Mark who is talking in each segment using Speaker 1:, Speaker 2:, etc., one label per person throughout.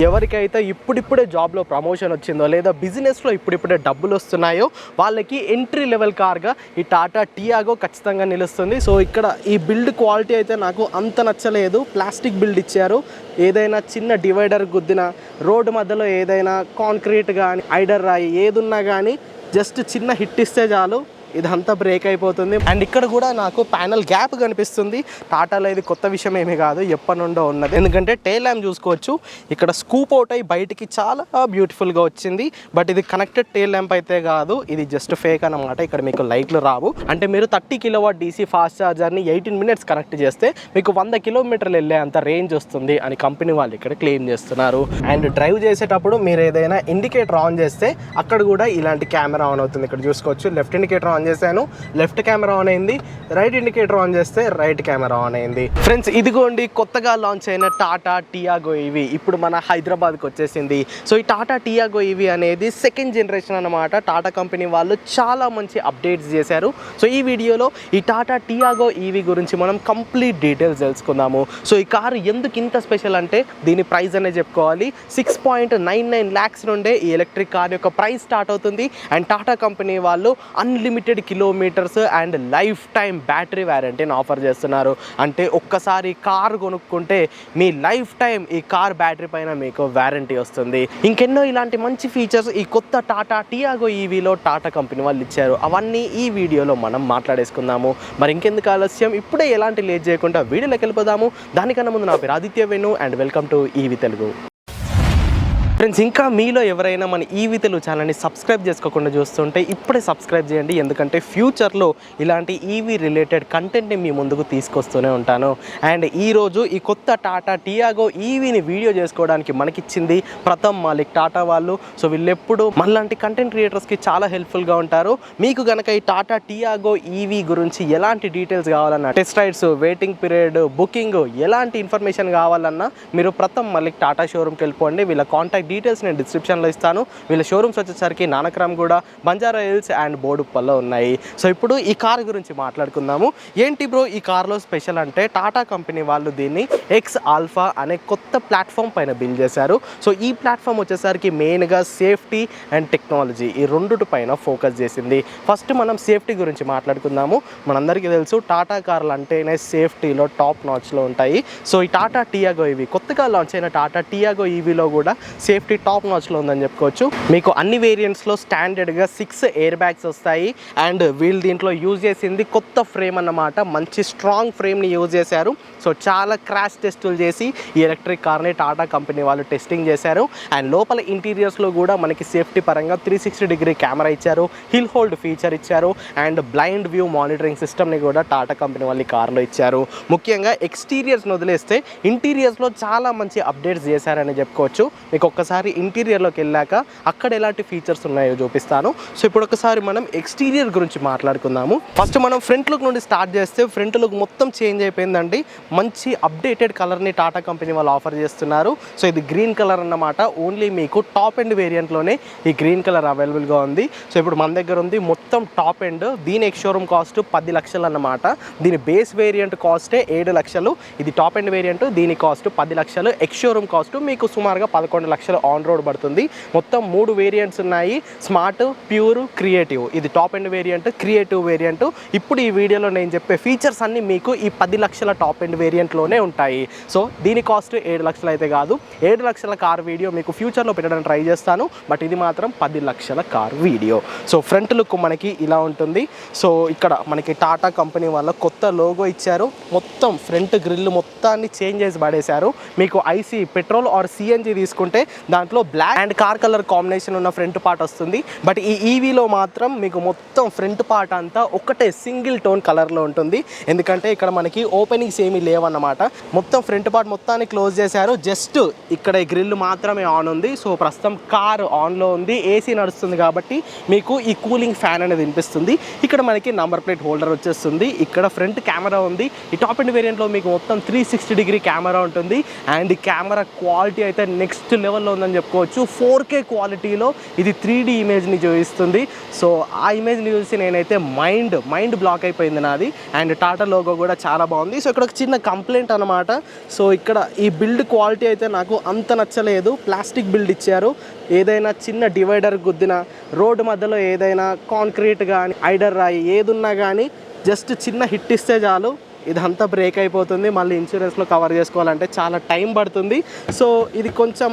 Speaker 1: ఎవరికైతే ఇప్పుడిప్పుడే జాబ్లో ప్రమోషన్ వచ్చిందో లేదా బిజినెస్లో ఇప్పుడిప్పుడే డబ్బులు వస్తున్నాయో వాళ్ళకి ఎంట్రీ లెవెల్ కార్గా ఈ టాటా టియాగో ఖచ్చితంగా నిలుస్తుంది. సో ఇక్కడ ఈ బిల్డ్ క్వాలిటీ అయితే నాకు అంత నచ్చలేదు. ప్లాస్టిక్ బిల్డ్ ఇచ్చారు. ఏదైనా చిన్న డివైడర్ గుద్దిన రోడ్డు మధ్యలో ఏదైనా కాంక్రీట్ కానీ ఐడర్ రాయి ఏదున్నా కానీ జస్ట్ చిన్న హిట్ ఇస్తే చాలు ఇదంతా బ్రేక్ అయిపోతుంది. అండ్ ఇక్కడ కూడా నాకు ప్యానల్ గ్యాప్ కనిపిస్తుంది. టాటాలో ఇది కొత్త విషయం ఏమీ కాదు, ఎప్పటి నుండో ఉన్నది. ఎందుకంటే టైల్ ల్యాంప్ చూసుకోవచ్చు, ఇక్కడ స్కూప్ అవుట్ అయ్యి బయటికి చాలా బ్యూటిఫుల్గా వచ్చింది. బట్ ఇది కనెక్టెడ్ టైల్ ల్యాంప్ అయితే కాదు, ఇది జస్ట్ ఫేక్ అన్నమాట. ఇక్కడ మీకు లైట్లు రావు. అంటే మీరు 30 kW DC ఫాస్ట్ ఛార్జర్ని 18 minutes కనెక్ట్ చేస్తే మీకు 100 kilometers వెళ్ళే అంత రేంజ్ వస్తుంది అని కంపెనీ వాళ్ళు ఇక్కడ క్లెయిమ్ చేస్తున్నారు. అండ్ డ్రైవ్ చేసేటప్పుడు మీరు ఏదైనా ఇండికేటర్ ఆన్ చేస్తే అక్కడ కూడా ఇలాంటి కెమెరా ఆన్ అవుతుంది. ఇక్కడ చూసుకోవచ్చు, లెఫ్ట్ ఇండికేటర్ ఆన్ చేశాను, లెఫ్ట్ కెమెరా ఆన్ అయింది. రైట్ ఇండికేటర్ ఆన్ చేస్తే రైట్ కెమెరా ఆన్ అయింది. ఫ్రెండ్స్, ఇదిగోండి కొత్తగా లాంచ్ అయిన టాటా టియాగో ఈవీ ఇప్పుడు మన హైదరాబాద్కి వచ్చేసింది. సో ఈ టాటా టియాగో ఈవీ అనేది సెకండ్ జనరేషన్ అన్నమాట. టాటా కంపెనీ వాళ్ళు చాలా మంచి అప్డేట్స్ చేశారు. సో ఈ వీడియోలో ఈ టాటా టియాగో ఈవీ గురించి మనం కంప్లీట్ డీటెయిల్స్ తెలుసుకుందాము. సో ఈ కారు ఎందుకు ఇంత స్పెషల్ అంటే దీని ప్రైస్ అనే చెప్పుకోవాలి. 6.99 lakhs నుండే ఈ ఎలక్ట్రిక్ కార్ యొక్క ప్రైస్ స్టార్ట్ అవుతుంది. అండ్ టాటా కంపెనీ వాళ్ళు unlimited kilometres and lifetime battery వారంటీని ఆఫర్ చేస్తున్నారు. అంటే ఒక్కసారి కార్ కొనుక్కుంటే మీ లైఫ్ టైం ఈ కార్ బ్యాటరీ పైన మీకు వారంటీ వస్తుంది. ఇంకెన్నో ఇలాంటి మంచి ఫీచర్స్ ఈ కొత్త టాటా టియాగో ఈవీలో టాటా కంపెనీ వాళ్ళు ఇచ్చారు. అవన్నీ ఈ వీడియోలో మనం మాట్లాడేసుకుందాము. మరి ఇంకెందుకు ఆలస్యం, ఇప్పుడే ఎలాంటి లేట్ చేయకుండా వీడియోలోకి వెళ్ళిపోదాము. దానికన్నా ముందు నా పేరు Aditya Venu and welcome to EV Telugu. Friends, ఇంకా మీలో ఎవరైనా మన ఈవీ తెలుగు ఛానల్ని సబ్స్క్రైబ్ చేసుకోకుండా చూస్తుంటే ఇప్పుడే సబ్స్క్రైబ్ చేయండి. ఎందుకంటే ఫ్యూచర్లో ఇలాంటి ఈవీ రిలేటెడ్ కంటెంట్ని మీ ముందుకు తీసుకొస్తూనే ఉంటాను. అండ్ ఈరోజు ఈ కొత్త టాటా టియాగో ఈవీని వీడియో చేసుకోవడానికి మనకిచ్చింది ప్రథమ్ మాలిక్ టాటా వాళ్ళు. సో వీళ్ళెప్పుడు మనలాంటి కంటెంట్ క్రియేటర్స్కి చాలా హెల్ప్ఫుల్గా ఉంటారు. మీకు కనుక ఈ టాటా టియాగో ఈవీ గురించి ఎలాంటి డీటెయిల్స్ కావాలన్నా, test rides, waiting period, booking, ఎలాంటి ఇన్ఫర్మేషన్ కావాలన్నా మీరు ప్రథమ్ మాలిక్ టాటా షోరూమ్కి వెళ్ళిపోండి. వీళ్ళ కాంటాక్ట్ డీటెయిల్స్ నేను డిస్క్రిప్షన్లో ఇస్తాను. వీళ్ళ షోరూమ్స్ వచ్చేసరికి నానక్రామ్గూడ, బంజారా హిల్స్ అండ్ బోడుప్పల్లో ఉన్నాయి. సో ఇప్పుడు ఈ కార్ గురించి మాట్లాడుకుందాము. ఏంటి బ్రో ఈ కార్లో స్పెషల్ అంటే, టాటా కంపెనీ వాళ్ళు దీన్ని ఎక్స్ ఆల్ఫా అనే కొత్త ప్లాట్ఫామ్ పైన బిల్డ్ చేశారు. సో ఈ ప్లాట్ఫామ్ వచ్చేసరికి మెయిన్గా సేఫ్టీ అండ్ టెక్నాలజీ ఈ రెండుటి పైన ఫోకస్ చేసింది. ఫస్ట్ మనం సేఫ్టీ గురించి మాట్లాడుకుందాము. మనందరికీ తెలుసు టాటా కార్లు అంటేనే సేఫ్టీలో టాప్ నాచ్లో ఉంటాయి. సో ఈ టాటా టియాగో ఈవీ కొత్తగా లాంచ్ అయిన టాటా టియాగో ఈవీలో కూడా సేఫ్టీ టాప్ నాచ్లో ఉందని చెప్పుకోవచ్చు. మీకు అన్ని వేరియంట్స్లో స్టాండర్డ్గా 6 ఎయిర్ బ్యాగ్స్ వస్తాయి. అండ్ వీళ్ళు దీంట్లో యూజ్ చేసింది కొత్త ఫ్రేమ్ అన్నమాట. మంచి స్ట్రాంగ్ ఫ్రేమ్ని యూజ్ చేశారు. సో చాలా క్రాష్ టెస్టులు చేసి ఈ ఎలక్ట్రిక్ కార్ని టాటా కంపెనీ వాళ్ళు టెస్టింగ్ చేశారు. అండ్ లోపల ఇంటీరియర్స్లో కూడా మనకి సేఫ్టీ పరంగా 360-degree కెమెరా ఇచ్చారు, హిల్ హోల్డ్ ఫీచర్ ఇచ్చారు, అండ్ బ్లైండ్ వ్యూ మానిటరింగ్ సిస్టమ్ని కూడా టాటా కంపెనీ వాళ్ళు ఈ కార్లో ఇచ్చారు. ముఖ్యంగా ఎక్స్టీరియర్స్ని వదిలేస్తే ఇంటీరియర్స్లో చాలా మంచి అప్డేట్స్ చేశారని చెప్పుకోవచ్చు. మీకు ఒక్కసారి ఇంటీరియర్లోకి వెళ్ళాక అక్కడ ఎలాంటి ఫీచర్స్ ఉన్నాయో చూపిస్తాను. సో ఇప్పుడు ఒకసారి మనం ఎక్స్టీరియర్ గురించి మాట్లాడుకుందాము. ఫస్ట్ మనం ఫ్రంట్ లుక్ నుండి స్టార్ట్ చేస్తే ఫ్రంట్ లుక్ మొత్తం చేంజ్ అయిపోయిందండి. మంచి అప్డేటెడ్ కలర్ని టాటా కంపెనీ వాళ్ళు ఆఫర్ చేస్తున్నారు. సో ఇది గ్రీన్ కలర్ అన్నమాట. ఓన్లీ మీకు టాప్ ఎండ్ వేరియంట్లోనే ఈ గ్రీన్ కలర్ అవైలబుల్గా ఉంది. సో ఇప్పుడు మన దగ్గర ఉంది మొత్తం టాప్ ఎండ్. దీని ఎక్స్ షోరూమ్ కాస్ట్ 10 లక్షలు అన్నమాట. దీని బేస్ వేరియంట్ కాస్టే 7 లక్షలు. ఇది టాప్ ఎండ్ వేరియంట్, దీని కాస్ట్ 10 లక్షలు. ఎక్స్ షోరూమ్ కాస్ట్ మీకు సుమారుగా 11 లక్షలు ఆన్ రోడ్ పడుతుంది. మొత్తం 3 వేరియంట్స్ ఉన్నాయి, స్మార్ట్, ప్యూర్, క్రియేటివ్. ఇది top end variant, creative variant. ఇప్పుడు ఈ వీడియోలో నేను చెప్పే ఫీచర్స్ అన్ని మీకు ఈ 10 లక్షల టాప్ ఎండ్ వేరియంట్లోనే ఉంటాయి. సో దీని కాస్ట్ 7 లక్షలు అయితే కాదు. 7 లక్షల కార్ వీడియో మీకు ఫ్యూచర్లో పెట్టడానికి ట్రై చేస్తాను. బట్ ఇది మాత్రం 10 లక్షల car video. So front look మనకి ఇలా ఉంటుంది. సో ఇక్కడ మనకి టాటా కంపెనీ వాళ్ళ కొత్త లోగో ఇచ్చారు. మొత్తం ఫ్రంట్ గ్రిల్ మొత్తాన్ని చేంజ్ చేసి పడేశారు. మీకు ఐసీ పెట్రోల్ ఆర్ సిఎన్జి తీసుకుంటే దాంట్లో black and car colour combination ఉన్న ఫ్రంట్ పార్ట్ వస్తుంది. బట్ ఈ ఈవీలో మాత్రం మీకు మొత్తం ఫ్రంట్ పార్ట్ అంతా ఒకటే సింగిల్ టోన్ కలర్లో ఉంటుంది. ఎందుకంటే ఇక్కడ మనకి ఓపెనింగ్స్ ఏమీ లేవన్నమాట. మొత్తం ఫ్రంట్ పార్ట్ మొత్తాన్ని క్లోజ్ చేశారు. జస్ట్ ఇక్కడ ఈ గ్రిల్ మాత్రమే ఆన్ ఉంది. సో ప్రస్తుతం కార్ ఆన్లో ఉంది, ఏసీ నడుస్తుంది కాబట్టి మీకు ఈ కూలింగ్ ఫ్యాన్ అనేది వినిపిస్తుంది. ఇక్కడ మనకి నంబర్ ప్లేట్ హోల్డర్ వచ్చేస్తుంది. ఇక్కడ ఫ్రంట్ కెమెరా ఉంది. ఈ టాప్ ఎండ్ వేరియంట్లో మీకు మొత్తం 360-degree కెమెరా ఉంటుంది. అండ్ ఈ కెమెరా క్వాలిటీ అయితే నెక్స్ట్ లెవెల్లో లెవెల్లో ఉందని చెప్పుకోవచ్చు. 4K క్వాలిటీలో ఇది 3D ఇమేజ్ని చూపిస్తుంది. సో ఆ ఇమేజ్ని చూసి నేనైతే మైండ్ బ్లాక్ అయిపోయింది నాది. అండ్ టాటా లోగో కూడా చాలా బాగుంది. సో ఇక్కడ ఒక చిన్న కంప్లైంట్ అనమాట. సో ఇక్కడ ఈ బిల్డ్ క్వాలిటీ అయితే నాకు అంత నచ్చలేదు. ప్లాస్టిక్ బిల్డ్ ఇచ్చారు. ఏదైనా చిన్న డివైడర్ గుద్దిన, రోడ్డు మధ్యలో ఏదైనా కాంక్రీట్ కానీ ఐడర్ రాయి ఏదున్నా కానీ జస్ట్ చిన్న హిట్ ఇస్తే చాలు ఇదంతా బ్రేక్ అయిపోతుంది. మళ్ళీ ఇన్సూరెన్స్లో కవర్ చేసుకోవాలంటే చాలా టైం పడుతుంది. సో ఇది కొంచెం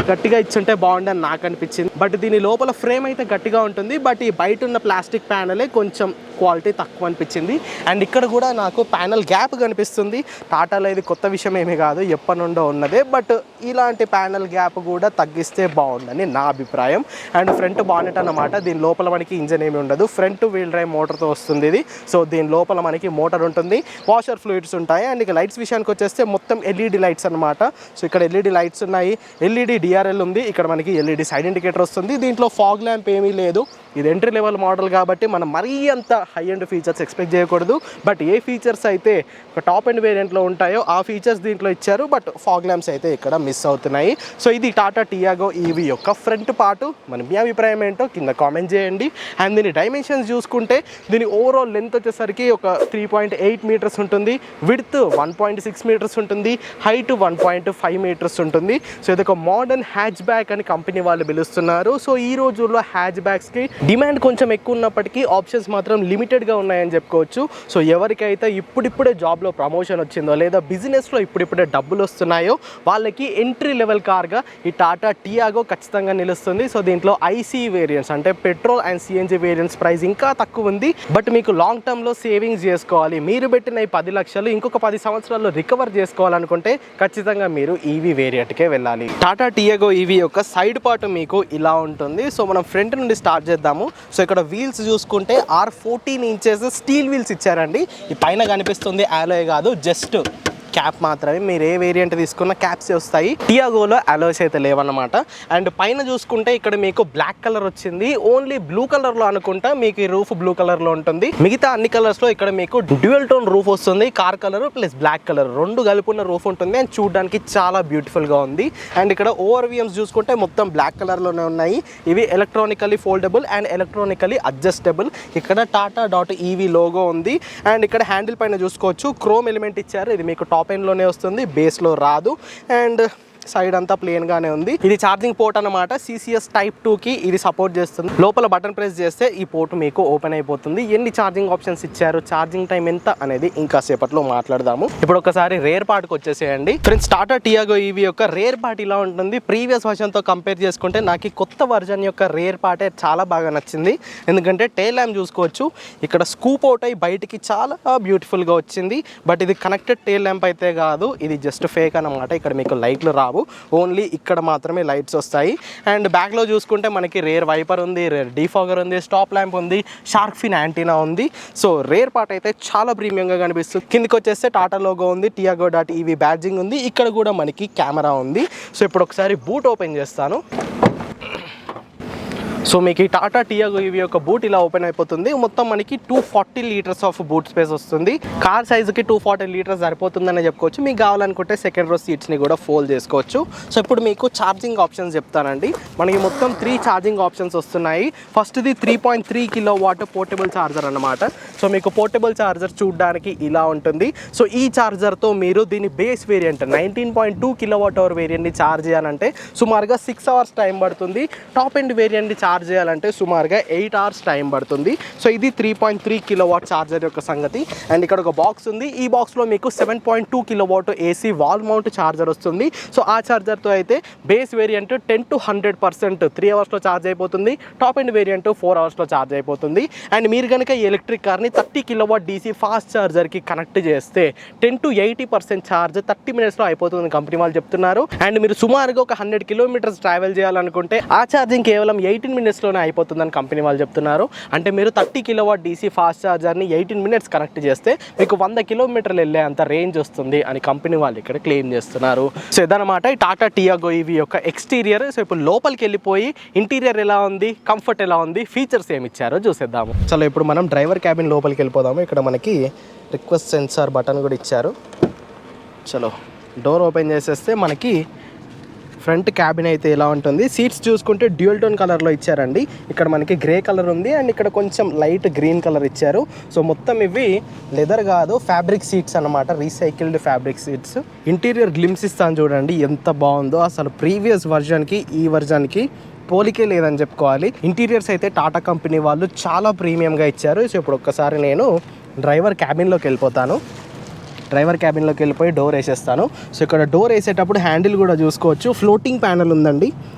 Speaker 1: గట్టిగా ఇచ్చుంటే బాగుండని నాకు అనిపించింది. బట్ దీని లోపల ఫ్రేమ్ అయితే గట్టిగా ఉంటుంది. బట్ ఈ బయట ఉన్న ప్లాస్టిక్ ప్యానలే కొంచెం క్వాలిటీ తక్కువ అనిపించింది. అండ్ ఇక్కడ కూడా నాకు ప్యానల్ గ్యాప్ కనిపిస్తుంది. టాటాలో ఇది కొత్త విషయం ఏమీ కాదు, ఎప్పటి నుండో ఉన్నదే. బట్ ఇలాంటి ప్యానల్ గ్యాప్ కూడా తగ్గిస్తే బాగుందని నా అభిప్రాయం. అండ్ ఫ్రంట్ బానెట్ అన్నమాట. దీని లోపల మనకి ఇంజన్ ఏమి ఉండదు, ఫ్రంట్ వీల్ డ్రైవ్ మోటార్తో వస్తుంది ఇది. సో దీని లోపల మనకి మోటార్ ఉంటుంది, వాషర్ ఫ్లూయిడ్స్ ఉంటాయి. అండ్ ఇక లైట్స్ విషయానికి వచ్చేస్తే మొత్తం ఎల్ఈడి లైట్స్ అనమాట. సో ఇక్కడ ఎల్ఈడి లైట్స్ ఉన్నాయి, ఎల్ఈడి డిఆర్ఎల్ ఉంది, ఇక్కడ మనకి ఎల్ఈడి సైడ్ ఇండికేటర్ వస్తుంది. దీంట్లో ఫాగ్ ల్యాంప్ ఏమీ లేదు. ఇది ఎంట్రీ లెవెల్ మోడల్ కాబట్టి మనం మరీ అంత హై అండ్ ఫీచర్స్ ఎక్స్పెక్ట్ చేయకూడదు. బట్ ఏ ఫీచర్స్ అయితే ఒక టాప్ అండ్ వేరియంట్లో ఉంటాయో ఆ ఫీచర్స్ దీంట్లో ఇచ్చారు. బట్ ఫాగ్ ల్యాంప్స్ అయితే ఇక్కడ మిస్ అవుతున్నాయి. సో ఇది టాటా టియాగో ఈవీ యొక్క ఫ్రంట్ పార్ట్. మన మీ అభిప్రాయం ఏంటో కింద కామెంట్ చేయండి. అండ్ దీని డైమెన్షన్స్ చూసుకుంటే దీని ఓవరాల్ లెంత్ వచ్చేసరికి ఒక 3.8 మీటర్స్ ఉంటుంది, విడ్త్ 1.6 మీటర్స్ ఉంటుంది, హైట్ 1.5 మీటర్స్ ఉంటుంది. సో ఇది ఒక మోడర్న్ హ్యాచ్ బ్యాక్ అని కంపెనీ వాళ్ళు పిలుస్తున్నారు. సో ఈ రోజుల్లో హ్యాచ్ బ్యాక్స్కి డిమాండ్ కొంచెం ఎక్కువ ఉన్నప్పటికీ ఆప్షన్స్ మాత్రం లిమిటెడ్గా ఉన్నాయని చెప్పుకోవచ్చు. సో ఎవరికైతే ఇప్పుడిప్పుడే జాబ్లో ప్రమోషన్ వచ్చిందో లేదా బిజినెస్లో ఇప్పుడిప్పుడే డబ్బులు వస్తున్నాయో వాళ్ళకి ఎంట్రీ లెవెల్ కార్గా ఈ టాటా టియాగో ఖచ్చితంగా నిలుస్తుంది. సో దీంట్లో ఐసీ వేరియంట్స్ అంటే petrol and CNG variants price ఇంకా తక్కువ ఉంది. బట్ మీకు లాంగ్ టర్మ్లో సేవింగ్స్ చేసుకోవాలి, మీరు పెట్టిన ఈ 10 లక్షలు ఇంకొక 10 సంవత్సరాల్లో రికవర్ చేసుకోవాలనుకుంటే ఖచ్చితంగా మీరు ఈవీ వేరియంట్కే వెళ్ళాలి. టాటా టియాగో ఈవీ యొక్క సైడ్ పార్ట్ మీకు ఇలా ఉంటుంది. సో మనం ఫ్రంట్ నుండి స్టార్ట్ చేద్దాము. సో ఇక్కడ వీల్స్ చూసుకుంటే 14 ఇంచెస్ స్టీల్ వీల్స్ ఇచ్చారండి. ఈ పైన కనిపిస్తుంది అలోయ్ కాదు, జస్ట్ క్యాప్ మాత్రమే. మీరు ఏ వేరియంట్ తీసుకున్న క్యాప్స్ వస్తాయి. టియాగోలో అలోయ్స్ అయితే లేవన్నమాట. అండ్ పైన చూసుకుంటే ఇక్కడ మీకు బ్లాక్ కలర్ వచ్చింది. ఓన్లీ బ్లూ కలర్లో అనుకుంటా మీకు ఈ రూఫ్ బ్లూ కలర్లో ఉంటుంది. మిగతా అన్ని కలర్స్లో ఇక్కడ మీకు డ్యూయల్ టోన్ రూఫ్ వస్తుంది. Car colour plus black colour రెండు కలుపున్న రూఫ్ ఉంటుంది. అండ్ చూడడానికి చాలా బ్యూటిఫుల్గా ఉంది. అండ్ ఇక్కడ ఓవర్విఎమ్స్ చూసుకుంటే మొత్తం బ్లాక్ కలర్లోనే ఉన్నాయి. ఇవి electronically foldable and electronically adjustable. ఇక్కడ టాటా డాట్ ఈవీ లోగో ఉంది. అండ్ ఇక్కడ హ్యాండిల్ పైన చూసుకోవచ్చు క్రోమ్ ఎలిమెంట్ ఇచ్చారు. ఇది మీకు టాప్ ఎండ్లోనే వస్తుంది, బేస్లో రాదు. అండ్ సైడ్ అంతా ప్లేన్ గానే ఉంది. ఇది ఛార్జింగ్ పోర్ట్ అన్నమాట. సిసిఎస్ టైప్ 2కి ఇది సపోర్ట్ చేస్తుంది. లోపల బటన్ ప్రెస్ చేస్తే ఈ పోర్ట్ మీకు ఓపెన్ అయిపోతుంది. ఎన్ని ఛార్జింగ్ ఆప్షన్స్ ఇచ్చారు, ఛార్జింగ్ టైం ఎంత అనేది ఇంకా సేపట్లో మాట్లాడదాము. ఇప్పుడు ఒకసారి రేర్ పార్ట్కి వచ్చేసేయండి. ఫ్రెండ్స్, టాటా టియాగో ఈవీ యొక్క రేర్ పార్ట్ ఇలా ఉంటుంది. ప్రీవియస్ వర్షన్తో కంపేర్ చేసుకుంటే నాకు ఈ కొత్త వర్షన్ యొక్క రేర్ పార్టే చాలా బాగా నచ్చింది. ఎందుకంటే టైల్ ల్యాంప్ చూసుకోవచ్చు, ఇక్కడ స్కూప్ అవుట్ అయ్యి బయటికి చాలా బ్యూటిఫుల్గా వచ్చింది. బట్ ఇది కనెక్టెడ్ టైల్ ల్యాంప్ అయితే కాదు, ఇది జస్ట్ ఫేక్ అన్నమాట. ఇక్కడ మీకు లైట్లు రావు, ఓన్లీ ఇక్కడ మాత్రమే లైట్స్ వస్తాయి. అండ్ బ్యాక్లో చూసుకుంటే మనకి రేర్ వైపర్ ఉంది, రేర్ డీఫాగర్ ఉంది, స్టాప్ ల్యాంప్ ఉంది, షార్క్ ఫిన్ యాంటీనా ఉంది. సో రేర్ పార్ట్ అయితే చాలా ప్రీమియంగా కనిపిస్తుంది. కిందకి వచ్చేస్తే టాటా లోగో ఉంది, టియాగో డాట్ ఈవీ బ్యాడ్జింగ్ ఉంది. ఇక్కడ కూడా మనకి కెమెరా ఉంది. సో ఇప్పుడు ఒకసారి బూట్ ఓపెన్ చేస్తాను. సో మీకు ఈ టాటా టియాగో ఈవీ యొక్క బూట్ ఇలా ఓపెన్ అయిపోతుంది. మొత్తం మనకి 240 లీటర్స్ ఆఫ్ బూట్ స్పేస్ వస్తుంది. కార్ సైజుకి 240 లీటర్స్ సరిపోతుందని చెప్పుకోవచ్చు. మీకు కావాలనుకుంటే సెకండ్ రో సీట్స్ని కూడా ఫోల్డ్ చేసుకోవచ్చు. సో ఇప్పుడు మీకు ఛార్జింగ్ ఆప్షన్స్ చెప్తానండి. మనకి మొత్తం 3 ఛార్జింగ్ ఆప్షన్స్ వస్తున్నాయి. ఫస్ట్ది 3.3 కిలోవాట్ పోర్టబుల్ ఛార్జర్ అన్నమాట. సో మీకు పోర్టబుల్ ఛార్జర్ చూడడానికి ఇలా ఉంటుంది. సో ఈ ఛార్జర్తో మీరు దీని బేస్ వేరియంట్ 19.2 కిలోవాట్ అవర్ వేరియంట్ని ఛార్జ్ చేయాలంటే సుమారుగా 6 అవర్స్ టైం పడుతుంది. టాప్ ఎండ్ వేరియంట్ని ఛార్జ్ చేయాలంటే సుమారుగా 8 అవర్స్ టైం పడుతుంది. సో ఇది 3.3 కిలోవాట్ ఛార్జర్ యొక్క సంగతి. అండ్ ఇక్కడ ఒక బాక్స్ ఉంది. ఈ బాక్స్లో మీకు 7.2 kilowatt AC wall mount charger వస్తుంది. సో ఆ ఛార్జర్తో అయితే బేస్ వేరియంట్ 10 to 100% 3 అవర్స్లో ఛార్జ్ అయిపోతుంది. టాప్ ఎండ్ వేరియంట్ 4 అవర్స్లో ఛార్జ్ అయిపోతుంది. అండ్ మీరు కనుక ఈ ఎలక్ట్రిక్ కార్ని 30 కిలోవాట్ డీసీ ఫాస్ట్ ఛార్జర్కి కనెక్ట్ చేస్తే 10 to 80% ఛార్జ్ 30 మినిట్స్లో అయిపోతుంది కంపెనీ వాళ్ళు చెప్తున్నారు. అండ్ మీరు సుమారుగా ఒక 100 కిలోమీటర్స్ ట్రావెల్ చేయాలనుకుంటే ఆ ఛార్జింగ్ కేవలం 18 మినిట్స్లోనే అయిపోతుందని కంపెనీ వాళ్ళు చెప్తున్నారు. అంటే మీరు 30 కిలోవాట్ డీసీ ఫాస్ట్ ఛార్జర్ని 18 మినిట్స్ కనెక్ట్ చేస్తే మీకు 100 కిలోమీటర్లు వెళ్ళే అంత రేంజ్ వస్తుంది అని కంపెనీ వాళ్ళు ఇక్కడ క్లెయిమ్ చేస్తున్నారు. సో ఇదన్నమాట ఈ టాటా టియాగో ఈవీ యొక్క ఎక్స్టీరియర్. సో ఇప్పుడు లోపలికి వెళ్ళిపోయి ఇంటీరియర్ ఎలా ఉంది, కంఫర్ట్ ఎలా ఉంది, ఫీచర్స్ ఏమి ఇచ్చారో చూసేద్దాము. చలో ఇప్పుడు మనం డ్రైవర్ క్యాబిన్ లోపలికి వెళ్ళిపోదాము. ఇక్కడ మనకి రిక్వెస్ట్ సెన్సార్ బటన్ కూడా ఇచ్చారు. చలో డోర్ ఓపెన్ చేసేస్తే మనకి ఫ్రంట్ క్యాబిన్ అయితే ఇలా ఉంటుంది. సీట్స్ చూసుకుంటే డ్యూయల్ టోన్ కలర్లో ఇచ్చారండి. ఇక్కడ మనకి గ్రే కలర్ ఉంది అండ్ ఇక్కడ కొంచెం లైట్ గ్రీన్ కలర్ ఇచ్చారు. సో మొత్తం ఇవి లెదర్ కాదు, ఫ్యాబ్రిక్ సీట్స్ అనమాట, recycled fabric seats. Interior glimpse ఇస్తాను చూడండి ఎంత బాగుందో. అసలు ప్రీవియస్ వర్జన్కి ఈ వర్జన్కి పోలికే లేదని చెప్పుకోవాలి. ఇంటీరియర్స్ అయితే టాటా కంపెనీ వాళ్ళు చాలా ప్రీమియంగా ఇచ్చారు. సో ఇప్పుడు ఒక్కసారి నేను డ్రైవర్ క్యాబిన్లోకి వెళ్ళిపోతాను. డ్రైవర్ క్యాబిన్లోకి వెళ్ళిపోయి డోర్ వేసేస్తాను. సో ఇక్కడ డోర్ వేసేటప్పుడు హ్యాండిల్ కూడా చూసుకోవచ్చు, ఫ్లోటింగ్ ప్యానల్ ఉందండి.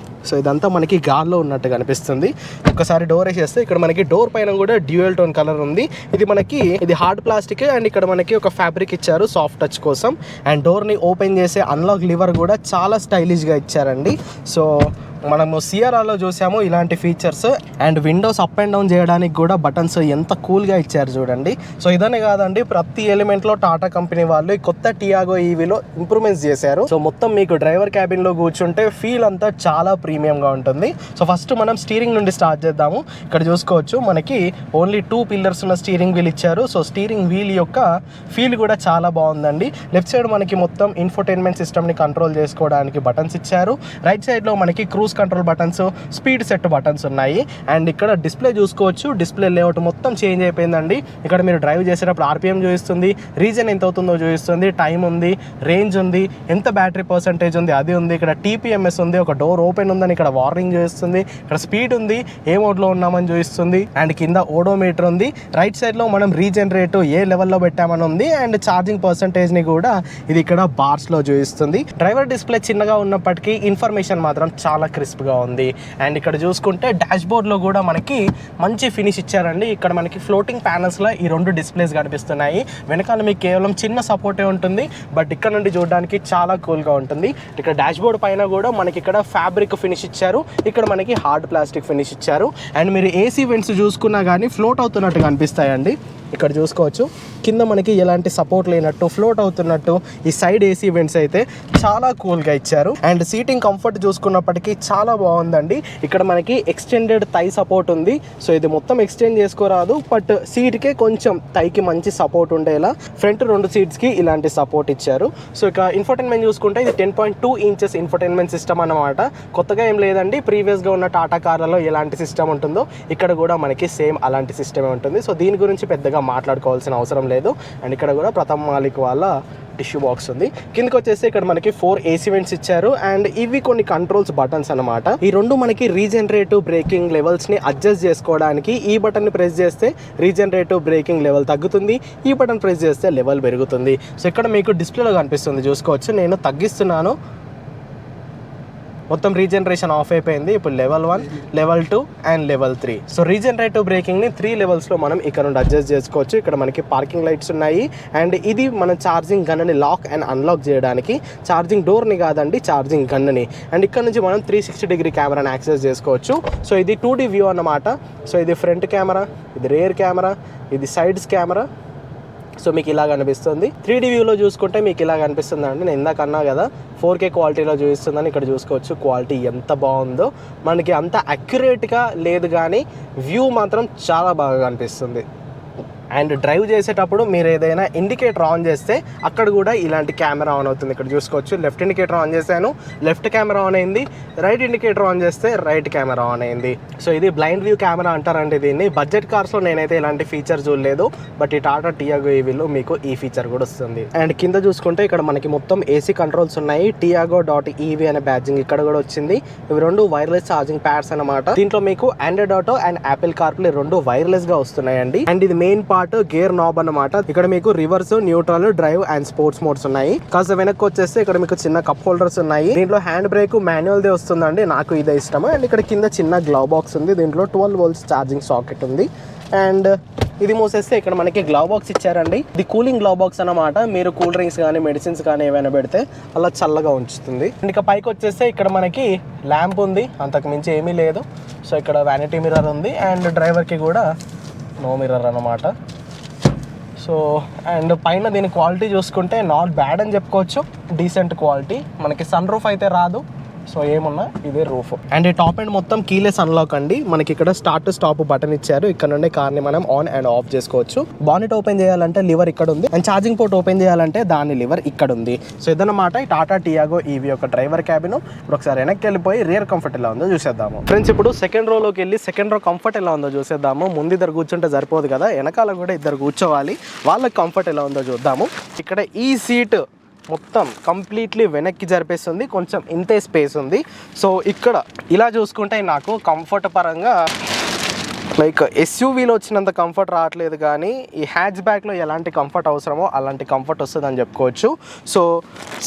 Speaker 1: సో ఇదంతా మనకి గాల్లో ఉన్నట్టు కనిపిస్తుంది. ఒకసారి డోర్ వేసేస్తే ఇక్కడ మనకి డోర్ పైన కూడా డ్యూయల్ టోన్ కలర్ ఉంది. ఇది హార్డ్ ప్లాస్టిక్ అండ్ ఇక్కడ మనకి ఒక ఫ్యాబ్రిక్ ఇచ్చారు సాఫ్ట్ టచ్ కోసం. అండ్ డోర్ని ఓపెన్ చేసే అన్లాక్ లివర్ కూడా చాలా స్టైలిష్గా ఇచ్చారండి. సో మనము సిఆర్ఆర్లో చూసాము ఇలాంటి features. And Windows up and down చేయడానికి కూడా బటన్స్ ఎంత కూల్గా ఇచ్చారు చూడండి. సో ఇదనే కాదండి, ప్రతి ఎలిమెంట్లో టాటా కంపెనీ వాళ్ళు కొత్త టియాగో ఈవీలో ఇంప్రూవ్మెంట్స్ చేశారు. సో మొత్తం మీకు డ్రైవర్ క్యాబిన్లో కూర్చుంటే ఫీల్ అంతా చాలా ప్రీమియంగా ఉంటుంది. సో ఫస్ట్ మనం స్టీరింగ్ నుండి స్టార్ట్ చేద్దాము. ఇక్కడ చూసుకోవచ్చు మనకి ఓన్లీ 2 పిల్లర్స్ ఉన్న స్టీరింగ్ వీల్ ఇచ్చారు. సో స్టీరింగ్ వీల్ యొక్క ఫీల్ కూడా చాలా బాగుందండి. లెఫ్ట్ సైడ్ మనకి మొత్తం ఇన్ఫోటైన్మెంట్ సిస్టమ్ని కంట్రోల్ చేసుకోవడానికి బటన్స్ ఇచ్చారు. రైట్ సైడ్లో మనకి cruise control buttons, speed set buttons ఉన్నాయి. అండ్ ఇక్కడ డిస్ప్లే చూసుకోవచ్చు, డిస్ప్లే లేఅవుట్ మొత్తం చేంజ్ అయిపోయిందండి. ఇక్కడ మీరు డ్రైవ్ చేసేటప్పుడు ఆర్పిఎం చూపిస్తుంది, రీజన్ ఎంత అవుతుందో చూపిస్తుంది, టైం ఉంది, రేంజ్ ఉంది, ఎంత బ్యాటరీ పర్సంటేజ్ ఉంది అది ఉంది. ఇక్కడ టీపీఎంఎస్ ఉంది, ఒక డోర్ ఓపెన్ ఉందని ఇక్కడ వార్నింగ్ చూపిస్తుంది, ఇక్కడ స్పీడ్ ఉంది, ఏ మోడ్లో ఉన్నామని చూపిస్తుంది. అండ్ కింద ఓడోమీటర్ ఉంది. రైట్ సైడ్లో మనం రీజనరేట్ ఏ లెవెల్లో పెట్టామని ఉంది. అండ్ ఛార్జింగ్ పర్సంటేజ్ని కూడా ఇది ఇక్కడ బార్స్లో చూపిస్తుంది. డ్రైవర్ డిస్ప్లే చిన్నగా ఉన్నప్పటికీ ఇన్ఫర్మేషన్ మాత్రం చాలా క్రిస్ప్గా ఉంది. అండ్ ఇక్కడ చూసుకుంటే డాష్ బోర్డ్లో కూడా మనకి మంచి ఫినిష్ ఇచ్చారండి. ఇక్కడ మనకి ఫ్లోటింగ్ ప్యానల్స్లో ఈ 2 డిస్ప్లేస్ కనిపిస్తున్నాయి. వెనకాల మీకు కేవలం చిన్న సపోర్టే ఉంటుంది, బట్ ఇక్కడ నుండి చూడడానికి చాలా కూల్గా ఉంటుంది. ఇక్కడ డాష్ బోర్డ్ పైన కూడా మనకి ఇక్కడ ఫ్యాబ్రిక్ ఫినిష్ ఇచ్చారు, ఇక్కడ మనకి హార్డ్ ప్లాస్టిక్ ఫినిష్ ఇచ్చారు. అండ్ మీరు ఏసీ వెంట్స్ చూసుకున్నా కానీ ఫ్లోట్ అవుతున్నట్టు కనిపిస్తాయండి. ఇక్కడ చూసుకోవచ్చు కింద మనకి ఎలాంటి సపోర్ట్ లేనట్టు ఫ్లోట్ అవుతున్నట్టు ఈ సైడ్ ఏసీ వెంట్స్ అయితే చాలా కూల్గా ఇచ్చారు. అండ్ సీటింగ్ కంఫర్ట్ చూసుకున్నప్పటికీ చాలా బాగుందండి. ఇక్కడ మనకి ఎక్స్టెండెడ్ థై సపోర్ట్ ఉంది. సో ఇది మొత్తం ఎక్స్టెండ్ చేసుకోరాదు, బట్ సీట్కే కొంచెం థైకి మంచి సపోర్ట్ ఉండేలా ఫ్రంట్ 2 సీట్స్కి ఇలాంటి సపోర్ట్ ఇచ్చారు. సో ఇక ఇన్ఫోటైన్మెంట్ చూసుకుంటే ఇది 10.2 ఇంచెస్ ఇన్ఫోటైన్మెంట్ సిస్టమ్ అన్నమాట. కొత్తగా ఏం లేదండి, ప్రీవియస్గా ఉన్న టాటా కార్లలో ఎలాంటి సిస్టమ్ ఉంటుందో ఇక్కడ కూడా మనకి సేమ్ అలాంటి సిస్టమే ఉంటుంది. సో దీని గురించి పెద్దగా మాట్లాడుకోవాల్సిన అవసరం లేదు. అండ్ ఇక్కడ కూడా ప్రథమ్ మాలిక్ వాళ్ళ టిష్యూ బాక్స్ ఉంది. కిందకి వచ్చేసి ఇక్కడ మనకి 4 ఏసీ వెంట్స్ ఇచ్చారు. అండ్ ఇవి కొన్ని కంట్రోల్స్ బటన్స్ అనమాట. ఈ 2 మనకి రీజనరేటివ్ బ్రేకింగ్ లెవెల్స్ ని అడ్జస్ట్ చేసుకోవడానికి ఈ బటన్ ని ప్రెస్ చేస్తే రీజనరేటివ్ బ్రేకింగ్ లెవెల్ తగ్గుతుంది, ఈ బటన్ ప్రెస్ చేస్తే లెవెల్ పెరుగుతుంది. సో ఇక్కడ మీకు డిస్ప్లేలో కనిపిస్తుంది చూసుకోవచ్చు. నేను తగ్గిస్తున్నాను, మొత్తం రీజనరేషన్ ఆఫ్ అయిపోయింది. ఇప్పుడు level 1, level 2 and level 3. So regenerative బ్రేకింగ్ని 3 లెవెల్స్లో మనం ఇక్కడ నుండి అడ్జస్ట్ చేసుకోవచ్చు. ఇక్కడ మనకి పార్కింగ్ లైట్స్ ఉన్నాయి. అండ్ ఇది మనం ఛార్జింగ్ గన్ని లాక్ అండ్ అన్లాక్ చేయడానికి, ఛార్జింగ్ డోర్ని కాదండి, ఛార్జింగ్ గన్ని. అండ్ ఇక్కడ నుంచి మనం 360 డిగ్రీ కెమెరాని యాక్సెస్ చేసుకోవచ్చు. సో ఇది 2D వ్యూ అన్నమాట. సో ఇది ఫ్రంట్ కెమెరా, ఇది రేర్ కెమెరా, ఇది సైడ్స్ కెమెరా. సో మీకు ఇలా కనిపిస్తుంది. 3D వ్యూలో చూసుకుంటే మీకు ఇలా కనిపిస్తుంది అండి. నేను ఇందాక అన్నా కదా 4K క్వాలిటీలో చూపిస్తుందని. ఇక్కడ చూసుకోవచ్చు క్వాలిటీ ఎంత బాగుందో. మనకి అంత అక్యురేట్గా లేదు కానీ వ్యూ మాత్రం చాలా బాగా కనిపిస్తుంది. అండ్ డ్రైవ్ చేసేటప్పుడు మీరు ఏదైనా ఇండికేటర్ ఆన్ చేస్తే అక్కడ కూడా ఇలాంటి కెమెరా ఆన్ అవుతుంది. ఇక్కడ చూసుకోవచ్చు లెఫ్ట్ ఇండికేటర్ ఆన్ చేశాను, లెఫ్ట్ కెమెరా ఆన్ అయింది. రైట్ ఇండికేటర్ ఆన్ చేస్తే రైట్ కెమెరా ఆన్ అయింది. సో ఇది బ్లైండ్ వ్యూ కెమెరా అంటారండి దీన్ని. బడ్జెట్ కార్స్లో నేనైతే ఇలాంటి ఫీచర్ చూడలేదు, బట్ ఈ టాటా టియాగో ఈవీలో మీకు ఈ ఫీచర్ కూడా వస్తుంది. అండ్ కింద చూసుకుంటే ఇక్కడ మనకి మొత్తం ఏసీ కంట్రోల్స్ ఉన్నాయి. tiago.ev అనే బ్యాడ్జింగ్ ఇక్కడ కూడా వచ్చింది. ఇవి 2 వైర్లెస్ ఛార్జింగ్ ప్యాడ్స్ అనమాట. దీంట్లో మీకు Android auto and Apple CarPlay 2 wireless గా వస్తున్నాయండి. అండ్ ఇది మెయిన్ గేర్ నాబ్ అన్నమాట. ఇక్కడ మీకు reverse, neutral, drive and sports modes ఉన్నాయి. కాస్త వెనక్కి వచ్చేస్తే ఇక్కడ మీకు చిన్న కప్ హోల్డర్స్ ఉన్నాయి. దీంట్లో హ్యాండ్ బ్రేక్ మాన్యువల్ దే వస్తుందండి, నాకు ఇదే ఇష్టం. అండ్ ఇక్కడ కింద చిన్న గ్లవ్ బాక్స్ ఉంది. దీంట్లో 12 volts ఛార్జింగ్ సాకెట్ ఉంది. అండ్ ఇది మూసేస్తే ఇక్కడ మనకి గ్లవ్ బాక్స్ ఇచ్చారండి. ఇది కూలింగ్ గ్లవ్ బాక్స్ అన్నమాట. మీరు కూల్ డ్రింక్స్ కానీ మెడిసిన్స్ కానీ ఏమైనా పెడితే అలా చల్లగా ఉంచుతుంది. అండ్ ఇక పైకి వచ్చేస్తే ఇక్కడ మనకి ల్యాంప్ ఉంది, అంతకు మించి ఏమీ లేదు. సో ఇక్కడ వ్యానిటీ మిర్రర్ ఉంది. అండ్ డ్రైవర్కి కూడా నో మిర్రర్ అన్నమాట. సో అండ్ పైన దీని క్వాలిటీ చూసుకుంటే నాట్ బ్యాడ్ అని చెప్పుకోవచ్చు, డీసెంట్ క్వాలిటీ. మనకి సన్ రూఫ్ అయితే రాదు, సో ఏమున్నా ఇదే రూఫ్. అండ్ ఈ టాప్ అండ్ మొత్తం కీలెస్ అన్లాక్ అండి. మనకి ఇక్కడ స్టార్ట్ స్టాప్ బటన్ ఇచ్చారు. ఇక్కడ నుండి కార్ని మనం ఆన్ అండ్ ఆఫ్ చేసుకోవచ్చు. బానెట్ ఓపెన్ చేయాలంటే లివర్ ఇక్కడ ఉంది. అండ్ ఛార్జింగ్ పోర్ట్ ఓపెన్ చేయాలంటే దాని లివర్ ఇక్కడ ఉంది. సో ఇదన్నమాట ఈ టాటా టియాగో ఈవీ యొక్క డ్రైవర్ క్యాబిన్. ఇప్పుడు ఒకసారి వెనక్కి వెళ్ళిపోయి రియర్ కంఫర్ట్ ఎలా ఉందో చూసేద్దాము ఫ్రెండ్స్. ఇప్పుడు సెకండ్ రోలోకి వెళ్ళి సెకండ్ రో కంఫర్ట్ ఎలా ఉందో చూసేద్దాము. ముందు ఇద్దరు కూర్చుంటే సరిపోదు కదా, వెనకాల కూడా ఇద్దరు కూర్చోవాలి. వాళ్ళకి కంఫర్ట్ ఎలా ఉందో చూద్దాము. ఇక్కడ ఈ సీట్ మొత్తం కంప్లీట్లీ వెనక్కి జరిపేస్తుంది. కొంచెం ఇంతే స్పేస్ ఉంది. సో ఇక్కడ ఇలా చూసుకుంటే నాకు కంఫర్ట్ పరంగా లైక్ ఎస్యూవీలో వచ్చినంత కంఫర్ట్ రావట్లేదు, కానీ ఈ హ్యాచ్ బ్యాక్లో ఎలాంటి కంఫర్ట్ అవసరమో అలాంటి కంఫర్ట్ వస్తుందని చెప్పుకోవచ్చు. సో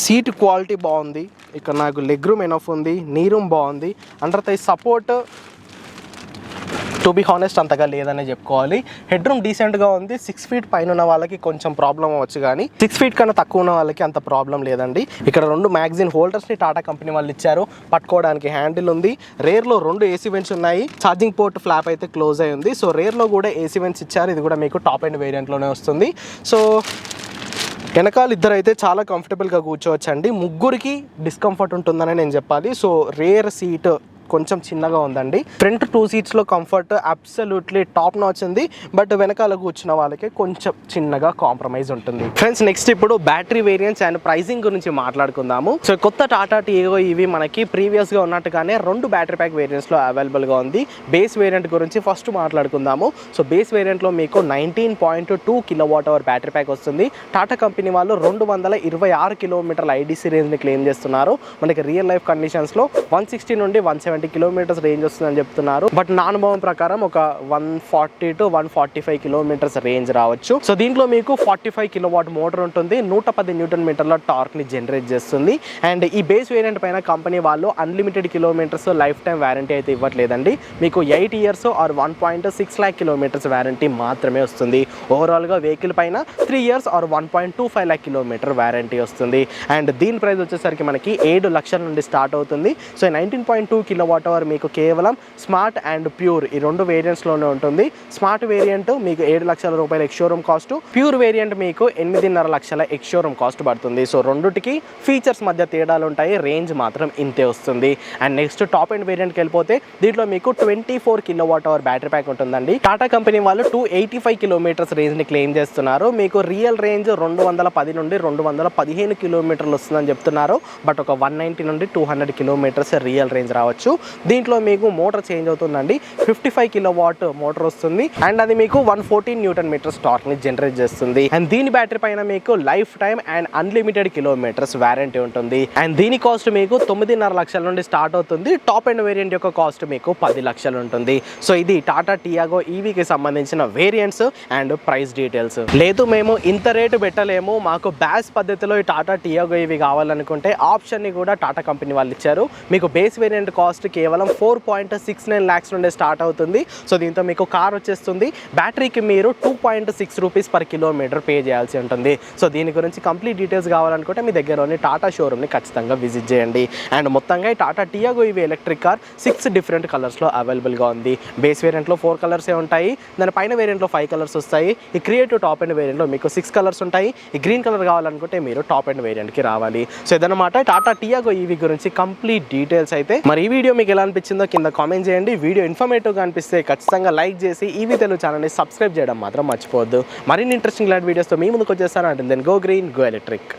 Speaker 1: సీట్ క్వాలిటీ బాగుంది. ఇక్కడ నాకు లెగ్ రూమ్ ఎనఫ్ ఉంది. నీ రూమ్ బాగుంది. Under thigh support to be honest అంతగా లేదనే చెప్పుకోవాలి. హెడ్ రూమ్ డీసెంట్గా ఉంది. 6 feet పైన ఉన్న వాళ్ళకి కొంచెం ప్రాబ్లం అవ్వచ్చు, కానీ 6 feet కన్నా తక్కువ ఉన్న వాళ్ళకి అంత ప్రాబ్లం లేదండి. ఇక్కడ 2 మ్యాగజైన్ హోల్డర్స్ని టాటా కంపెనీ వాళ్ళు ఇచ్చారు. పట్టుకోవడానికి హ్యాండిల్ ఉంది. రేర్లో 2 ఏసీ వెంట్స్ ఉన్నాయి. ఛార్జింగ్ పోర్ట్ ఫ్లాప్ అయితే క్లోజ్ అయి ఉంది. సో రేర్లో కూడా ఏసీ వెంట్స్ ఇచ్చారు. ఇది కూడా మీకు టాప్ అండ్ వేరియంట్లోనే వస్తుంది. సో వెనకాల ఇద్దరు అయితే చాలా కంఫర్టబుల్గా కూర్చోవచ్చు అండి. ముగ్గురికి డిస్కంఫర్ట్ ఉంటుందని నేను చెప్పాలి. సో రేర్ సీట్ కొంచెం చిన్నగా ఉందండి. ఫ్రంట్ 2 seatsలో కంఫర్ట్ అబ్సల్యూట్లీ టాప్ నాచ్ ఉంది. బట్ వెనకాల కూర్చున్న వాళ్ళకి కొంచెం చిన్నగా కాంప్రమైజ్ ఉంటుంది. ఫ్రెండ్స్ నెక్స్ట్ ఇప్పుడు బ్యాటరీ వేరియంట్స్ అండ్ ప్రైసింగ్ గురించి మాట్లాడుకుందాము. సో కొత్త టాటా టియాగో ఇవి మనకి ప్రీవియస్గా ఉన్నట్టుగానే 2 బ్యాటరీ ప్యాక్ వేరియంట్స్లో అవైలబుల్గా ఉంది. బేస్ వేరియంట్ గురించి ఫస్ట్ మాట్లాడుకుందాము. సో బేస్ వేరియంట్లో మీకు 19.2 kWh బ్యాటరీ ప్యాక్ వస్తుంది. టాటా కంపెనీ వాళ్ళు 226 కిలోమీటర్ల ఐడీసీ రేంజ్ని క్లెయిమ్ చేస్తున్నారు. మనకి రియల్ లైఫ్ కండిషన్స్లో 160 నుండి 170 kilometers రేంజ్ వస్తుందని చెప్తున్నారు. బట్ నా అనుభవం ప్రకారం ఒక 140 to 145 kilometers రేంజ్ రావచ్చు. సో దీంట్లో మీకు 45 kilowatt మోటార్ ఉంటుంది. 110 Nm టార్క్ ని జనరేట్ చేస్తుంది. అండ్ ఈ బేస్ వేరియంట్ పైన కంపెనీ వాళ్ళు unlimited kilometers life time warranty అయితే ఇవ్వట్లేదండి. మీకు 8 years or 1.6 lakh kilometers warranty మాత్రమే వస్తుంది. ఓవరాల్ గా వెహికల్ పైన 3 years or 1.25 lakh kilometer warranty వస్తుంది. అండ్ దీని ప్రైస్ వచ్చేసరికి మనకి 7 లక్షల నుండి స్టార్ట్ అవుతుంది. సో 19.2 kWh మీకు కేవలం స్మార్ట్ అండ్ ప్యూర్ ఈ 2 వేరియంట్స్లోనే ఉంటుంది. స్మార్ట్ వేరియంట్ మీకు 7 లక్షల రూపాయల ఎక్స్షోరూమ్ కాస్ట్, ప్యూర్ వేరియంట్ మీకు 8.5 లక్షల ఎక్స్షోరూమ్ కాస్ట్ పడుతుంది. సో రెండుటికి ఫీచర్స్ మధ్య తేడాలు ఉంటాయి. రేంజ్ మాత్రం ఇంతే వస్తుంది. అండ్ నెక్స్ట్ టాప్ అండ్ వేరియంట్కి వెళ్ళిపోతే దీంట్లో మీకు 24 kWh బ్యాటరీ ప్యాక్ ఉంటుందండి. టాటా కంపెనీ వాళ్ళు 285 kilometers రేంజ్ని క్లెయిమ్ చేస్తున్నారు. మీకు రియల్ రేంజ్ 210 నుండి 215 kilometers వస్తుందని చెప్తున్నారు. బట్ ఒక 190 నుండి 200 kilometers రియల్ రేంజ్ రావచ్చు. దీంట్లో మీకు మోటార్ చేంజ్ అవుతుందండి. 55 kilowatt మోటార్ వస్తుంది. అండ్ అది మీకు 114 Nm టార్క్ ని జనరేట్ చేస్తుంది. అండ్ దీని బ్యాటరీ పైన మీకు life time and unlimited kilometres warranty ఉంటుంది. అండ్ దీని కాస్ట్ మీకు 9.5 లక్షల నుండి స్టార్ట్ అవుతుంది. టాప్ అండ్ వేరియంట్ యొక్క కాస్ట్ మీకు 10 లక్షలు ఉంటుంది. సో ఇది టాటా టియాగో ఈవీకి సంబంధించిన వేరియంట్స్ అండ్ ప్రైస్ డీటెయిల్స్. లేదు మేము ఇంత రేటు పెట్టలేము, మాకు బ్యాస్ పద్ధతిలో ఈ టాటా టియాగో ఈవీ కావాలనుకుంటే ఆప్షన్ ని కూడా టాటా కంపెనీ వాళ్ళు ఇచ్చారు. మీకు బేస్ వేరియంట్ కాస్ట్ కేవలం 4.69 lakhs నుండి స్టార్ట్ అవుతుంది. సో దీంతో మీకు కార్ వచ్చేస్తుంది. బ్యాటరీకి మీరు 2.6 rupees per kilometer పే చేయాల్సి ఉంటుంది. సో దీని గురించి కంప్లీట్ డీటెయిల్స్ కావాలనుకుంటే మీ దగ్గరలోని టాటా షోరూమ్ని ఖచ్చితంగా విజిట్ చేయండి. అండ్ మొత్తంగా ఈ టాటా టియాగో ఇవి ఎలక్ట్రిక్ కార్ 6 different కలర్స్లో అవైలబుల్గా ఉంది. బేస్ వేరియంట్లో 4 colours ఉంటాయి. దాని పైన వేరియంట్లో 5 colours వస్తాయి. ఈ క్రియేటివ్ టాప్ అండ్ వేరియంట్లో మీకు 6 colours ఉంటాయి. ఈ గ్రీన్ కలర్ కావాలనుకుంటే మీరు టాప్ అండ్ వేరియంట్కి రావాలి. సో ఇదన్నమాట టాటా టియాగో ఈవీ గురించి కంప్లీట్ డీటెయిల్స్ అయితే. మరి ఈ వీడియో మీకు ఎలా అనిపించిందో కింద కామెంట్ చేయండి. వీడియో ఇన్ఫర్మేటివ్గా అనిపిస్తే ఖచ్చితంగా లైక్ చేసి ఈవీ తెలుగు ఛానల్ని సబ్స్క్రైబ్ చేయడం మాత్రం మర్చిపోవద్దు. మరిన్ని ఇంట్రెస్టింగ్ లైట్ వీడియోస్తో మీ ముందుకు వచ్చేస్తాను. అంటే then go green go electric.